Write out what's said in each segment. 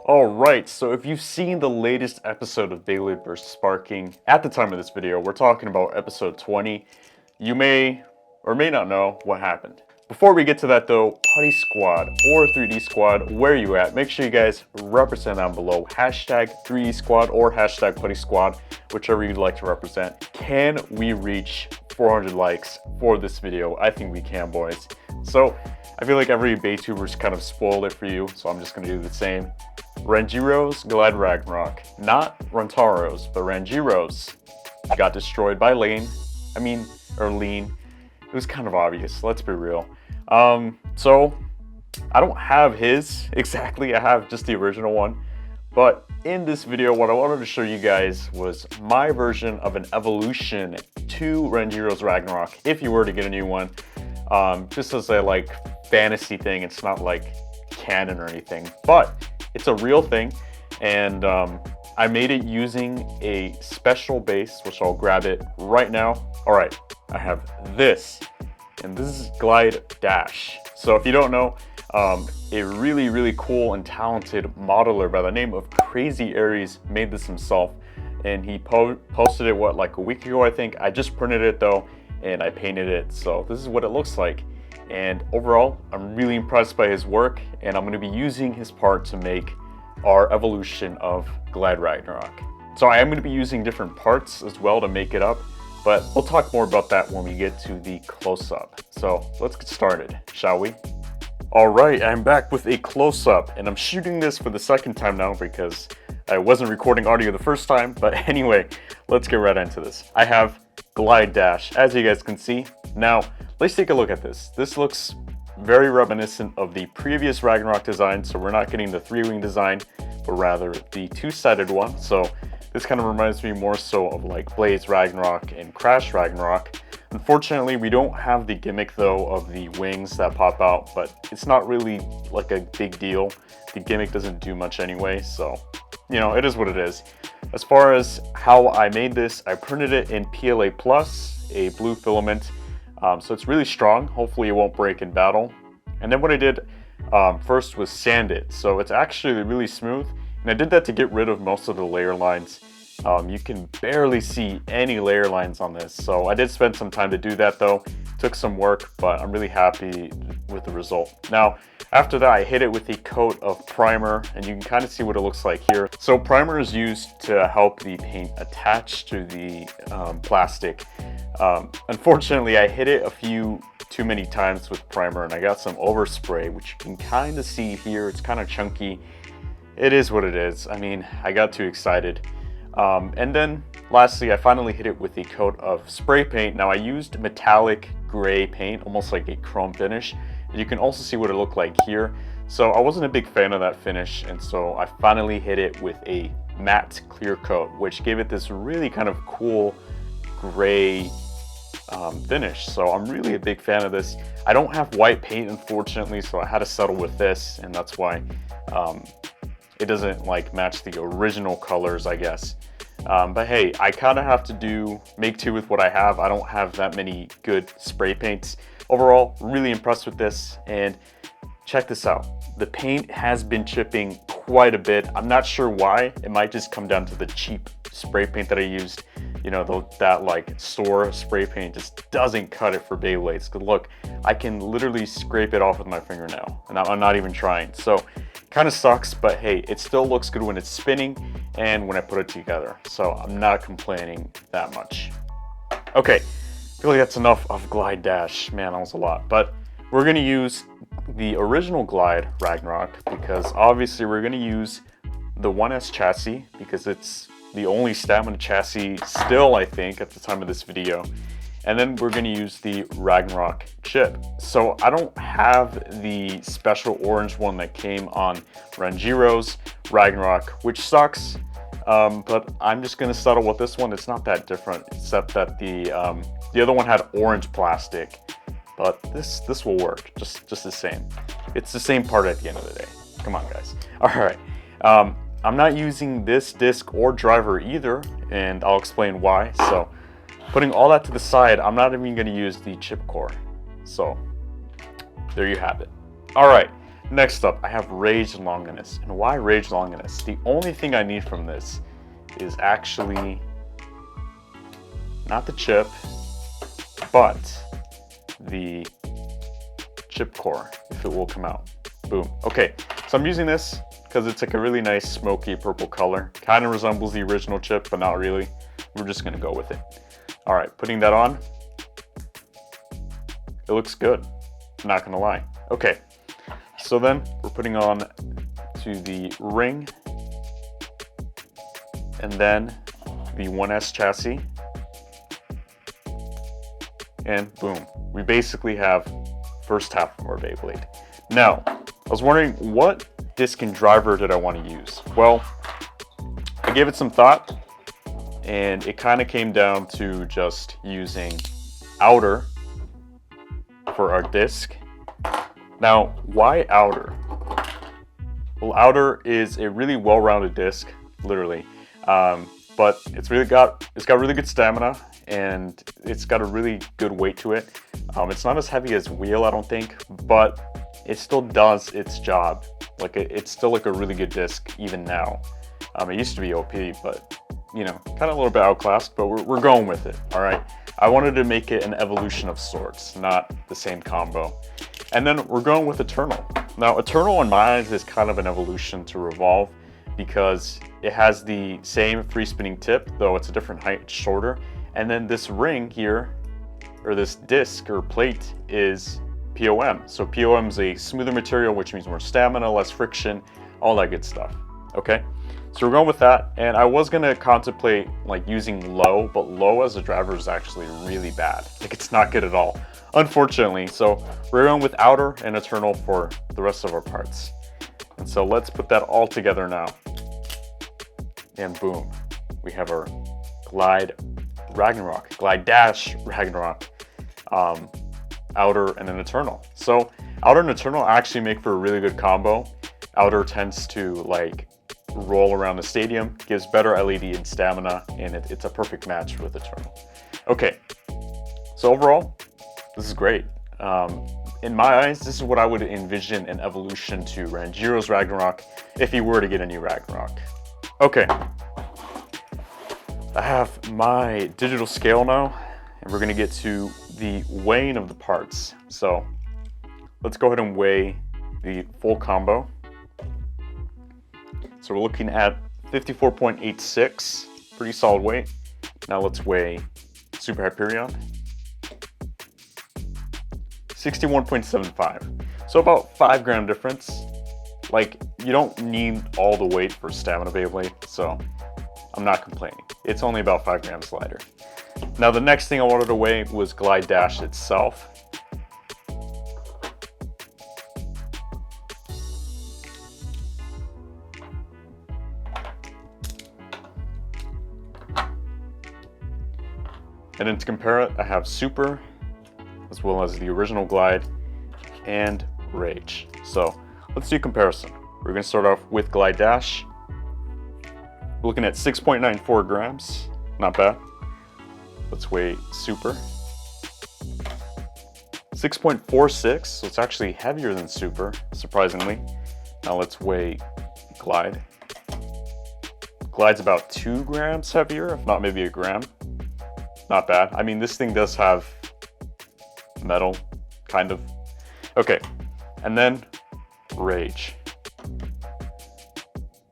Alright, so if you've seen the latest episode of Beyblade vs. Sparking, at the time of this video, we're talking about episode 20. You may or may not know what happened. Before we get to that though, Putty Squad or 3D Squad, where are you at? Make sure you guys represent down below. Hashtag 3D Squad or hashtag Putty Squad, whichever you'd like to represent. Can we reach 400 likes for this video? I think we can, boys. So I feel like every Beytuber's kind of spoiled it for you, so I'm just gonna do the same. RANJIRO'S Glide Ragnarok. Not RANJIRO'S, but RANJIRO'S got destroyed by Lean. It was kind of obvious, let's be real. So I don't have his exactly, I have just the original one. But in this video, what I wanted to show you guys was my version of an evolution to RANJIRO'S Ragnarok, if you were to get a new one. Just as a like fantasy thing, it's not like canon or anything, but it's a real thing. And I made it using a special base, which I'll grab it right now. All right, I have this, and this is Glide Dash. So if you don't know, a really cool and talented modeler by the name of Crazy Aries made this himself, and he posted it like a week ago, I think. I just printed it though, and I painted it, so this is what it looks like. And overall, I'm really impressed by his work, and I'm going to be using his part to make our evolution of Glide Ragnarok. So I am going to be using different parts as well to make it up, but we'll talk more about that when we get to the close-up. So let's get started, shall we? Alright, I'm back with a close-up, and I'm shooting this for the second time now because I wasn't recording audio the first time, but anyway, let's get right into this. I have Glide Dash, as you guys can see. Now, let's take a look at this. This looks very reminiscent of the previous Ragnarok design, so we're not getting the 3-wing design, but rather the 2-sided one. So this kind of reminds me more so of like Blaze Ragnarok and Crash Ragnarok. Unfortunately, we don't have the gimmick though of the wings that pop out, but it's not really like a big deal. The gimmick doesn't do much anyway, so you know, it is what it is. As far as how I made this, I printed it in PLA Plus, a blue filament. So it's really strong. Hopefully it won't break in battle. And then what I did first was sand it. So it's actually really smooth. And I did that to get rid of most of the layer lines. You can barely see any layer lines on this. So I did spend some time to do that though. It took some work, but I'm really happy with the result. Now, after that, I hit it with a coat of primer, and you can kind of see what it looks like here. So primer is used to help the paint attach to the plastic. Unfortunately, I hit it a few too many times with primer, and I got some overspray, which you can kind of see here. It's kind of chunky. It is what it is. I mean, I got too excited. And then lastly, I finally hit it with a coat of spray paint. Now I used metallic gray paint, almost like a chrome finish. And you can also see what it looked like here. So I wasn't a big fan of that finish, and so I finally hit it with a matte clear coat, which gave it this really kind of cool gray finish. So I'm really a big fan of this. I don't have white paint, unfortunately, so I had to settle with this, and that's why it doesn't like match the original colors, I guess. But hey, I kind of have to make do with what I have. I don't have that many good spray paints. Overall, really impressed with this, and check this out. The paint has been chipping quite a bit. I'm not sure why. It might just come down to the cheap spray paint that I used. You know, that like store spray paint just doesn't cut it for Beyblades. Cause look, I can literally scrape it off with my fingernail, and I'm not even trying. So kind of sucks, but hey, it still looks good when it's spinning and when I put it together. So I'm not complaining that much. Okay, I feel like that's enough of Glide Dash. Man, that was a lot. But we're gonna use the original Glide Ragnarok because obviously we're gonna use the 1S chassis because it's the only stamina chassis still, I think, at the time of this video. And then we're going to use the Ragnarok chip. So I don't have the special orange one that came on RANJIRO'S Ragnarok, which sucks. But I'm just going to settle with this one. It's not that different, except that the other one had orange plastic. But this will work just the same. It's the same part at the end of the day. Come on, guys. All right. I'm not using this disc or driver either, and I'll explain why. So putting all that to the side, I'm not even going to use the chip core. So there you have it. All right, Next up, I have Rage Longinus. And why Rage Longinus? The only thing I need from this is actually not the chip, but the chip core, if it will come out. Boom. Okay, so I'm using this because it's like a really nice smoky purple color. Kind of resembles the original chip, but not really. We're just gonna go with it. All right, putting that on. It looks good, I'm not gonna lie. Okay, so then we're putting on to the ring and then the 1S chassis. And boom, we basically have first half of our Beyblade. Now, I was wondering what disc and driver did I want to use? Well, I gave it some thought and it kind of came down to just using outer for our disc. Now, why outer? Well, outer is a really well-rounded disc, literally, but it's got really good stamina and it's got a really good weight to it. It's not as heavy as wheel, I don't think, but it still does its job. Like it's still like a really good disc even now. It used to be OP, but you know, kind of a little bit outclassed, but we're going with it. All right. I wanted to make it an evolution of sorts, not the same combo. And then we're going with Eternal. Now, Eternal in my eyes is kind of an evolution to Revolve because it has the same free spinning tip, though it's a different height, shorter. And then this ring here, or this disc or plate, is POM. So POM is a smoother material, which means more stamina, less friction, all that good stuff. Okay, so we're going with that. And I was gonna contemplate like using low, but low as a driver is actually really bad. Like it's not good at all, unfortunately. So we're going with outer and Eternal for the rest of our parts. And so let's put that all together now. And boom, we have our Glide Ragnarok, Glide Dash Ragnarok, outer and an Eternal. So outer and Eternal actually make for a really good combo. Outer tends to like roll around the stadium, gives better LED and stamina, and it's a perfect match with Eternal. Okay, so overall, this is great. In my eyes, this is what I would envision an evolution to RANJIRO'S Ragnarok if he were to get a new Ragnarok. Okay, I have my digital scale now, and we're gonna get to the weighing of the parts. So let's go ahead and weigh the full combo. So we're looking at 54.86, pretty solid weight. Now let's weigh Super Hyperion. 61.75. So about 5 gram difference. Like, you don't need all the weight for Stamina Beyblade, so I'm not complaining. It's only about 5 grams lighter. Now the next thing I wanted to weigh was Glide Dash itself. And then to compare it, I have Super, as well as the original Glide, and Rage. So let's do a comparison. We're gonna start off with Glide Dash. We're looking at 6.94 grams, not bad. Let's weigh Super. 6.46, so it's actually heavier than Super, surprisingly. Now let's weigh Glide. Glide's about 2 grams heavier, if not maybe a gram. Not bad. I mean, this thing does have metal, kind of. Okay, and then Rage.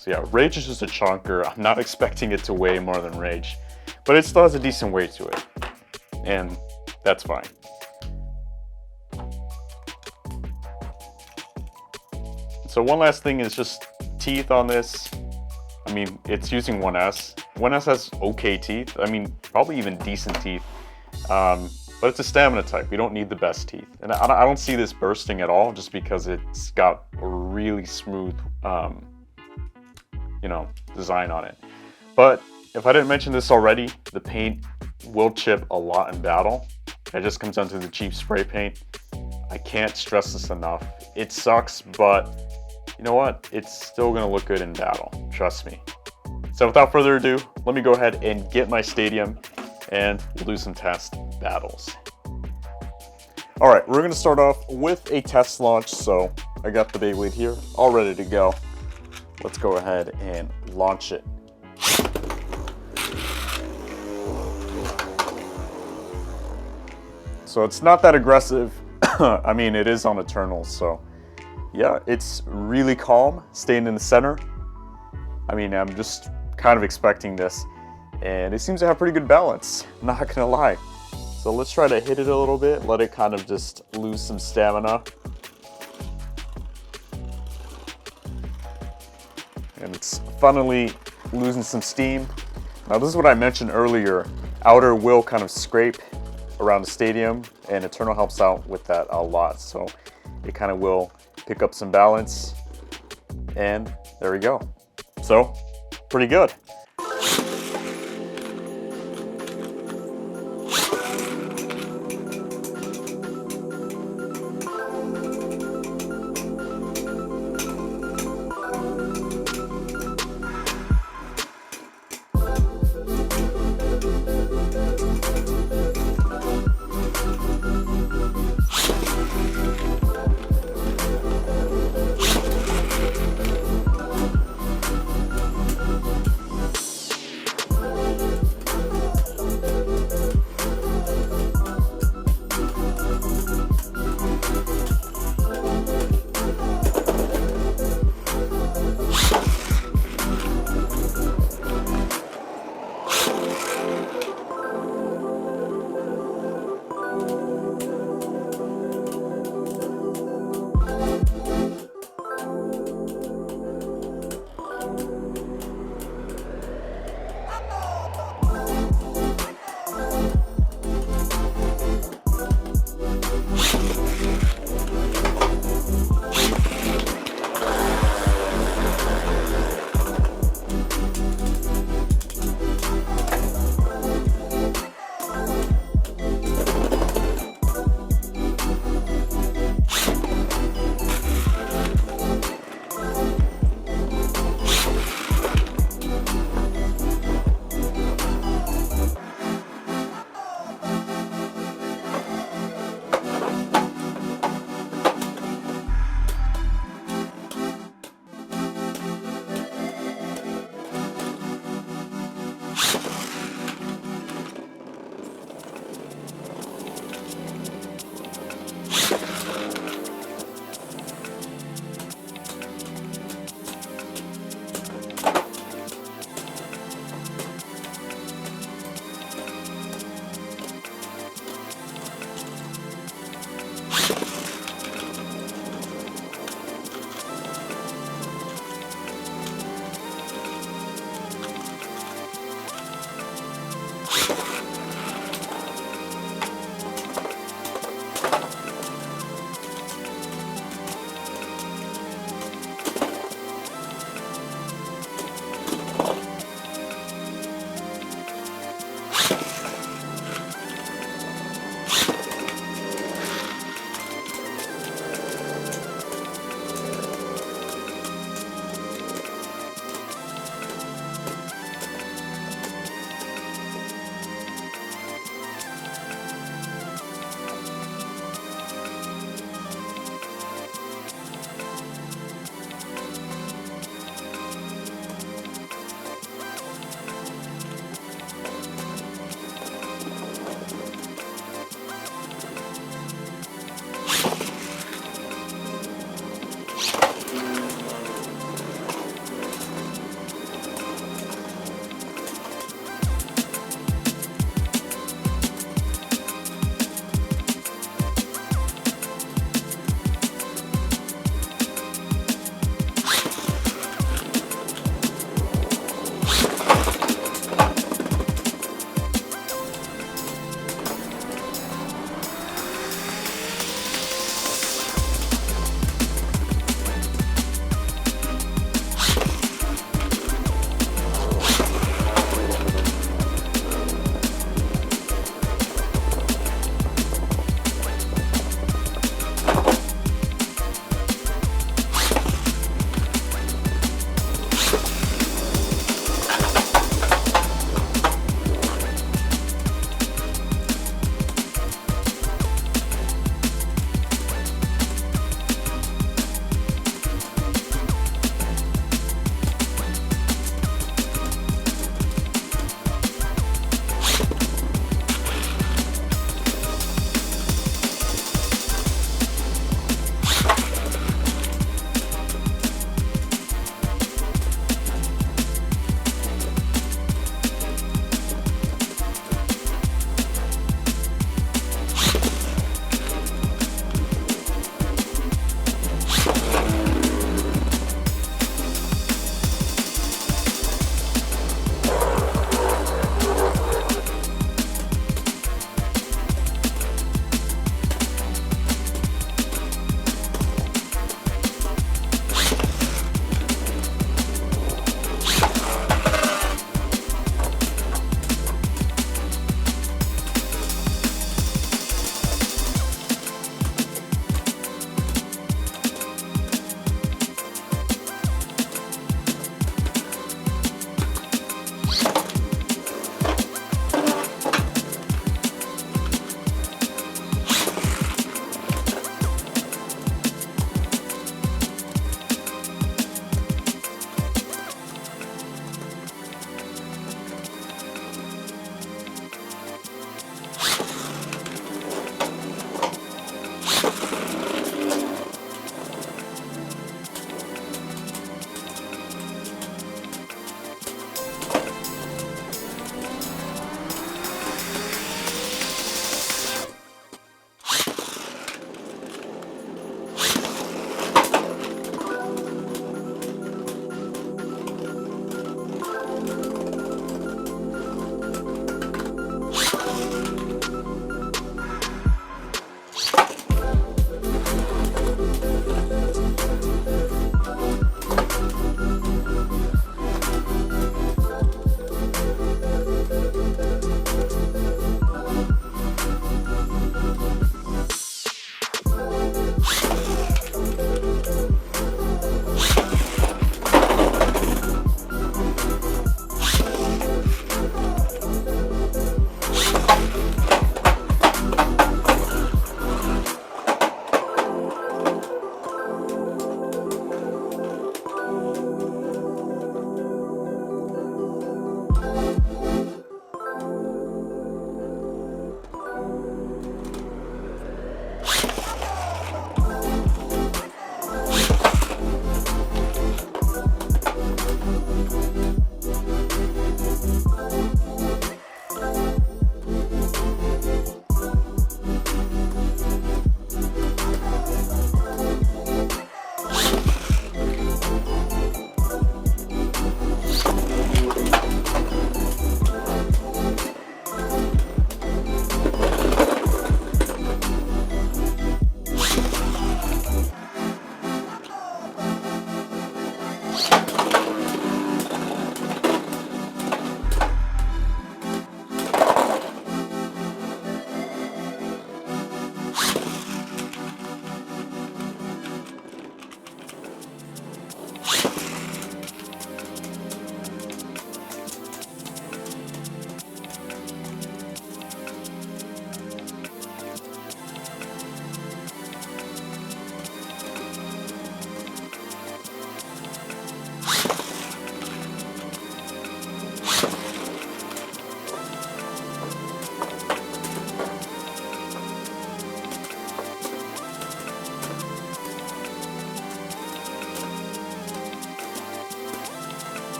So yeah, Rage is just a chunker. I'm not expecting it to weigh more than Rage, but it still has a decent weight to it, and that's fine. So one last thing is just teeth on this. I mean, it's using 1S. 1S has okay teeth. I mean, probably even decent teeth. But it's a stamina type. We don't need the best teeth. And I don't see this bursting at all just because it's got a really smooth, you know, design on it. But if I didn't mention this already, the paint will chip a lot in battle. It just comes down to the cheap spray paint. I can't stress this enough. It sucks, but you know what? It's still gonna look good in battle, trust me. So without further ado, let me go ahead and get my stadium and we'll do some test battles. All right, we're gonna start off with a test launch. So I got the Beyblade here, all ready to go. Let's go ahead and launch it. So it's not that aggressive. I mean, it is on Eternals, so yeah, it's really calm, staying in the center. I mean, I'm just kind of expecting this, and it seems to have pretty good balance, not gonna lie. So let's try to hit it a little bit, let it kind of just lose some stamina. And it's finally losing some steam. Now this is what I mentioned earlier, outer will kind of scrape around the stadium, and Eternal helps out with that a lot, so it kind of will pick up some balance, and there we go. So, pretty good.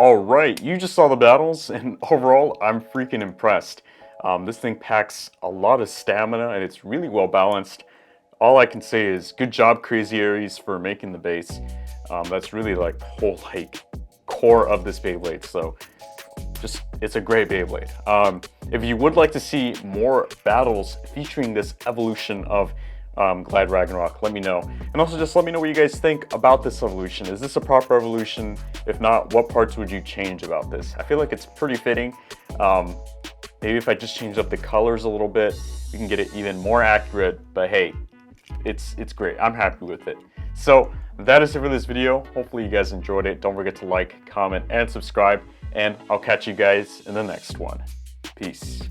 Alright, you just saw the battles, and overall, I'm freaking impressed. This thing packs a lot of stamina, and it's really well balanced. All I can say is, good job, Crazy Aries, for making the base. That's really like the whole core of this Beyblade, so just, it's a great Beyblade. If you would like to see more battles featuring this evolution of Glad Ragnarok, let me know. And also just let me know what you guys think about this evolution. Is this a proper evolution? If not, what parts would you change about this? I feel like it's pretty fitting. Maybe if I just change up the colors a little bit, we can get it even more accurate, but hey, it's great. I'm happy with it. So that is it for this video. Hopefully you guys enjoyed it. Don't forget to like, comment, and subscribe, and I'll catch you guys in the next one. Peace.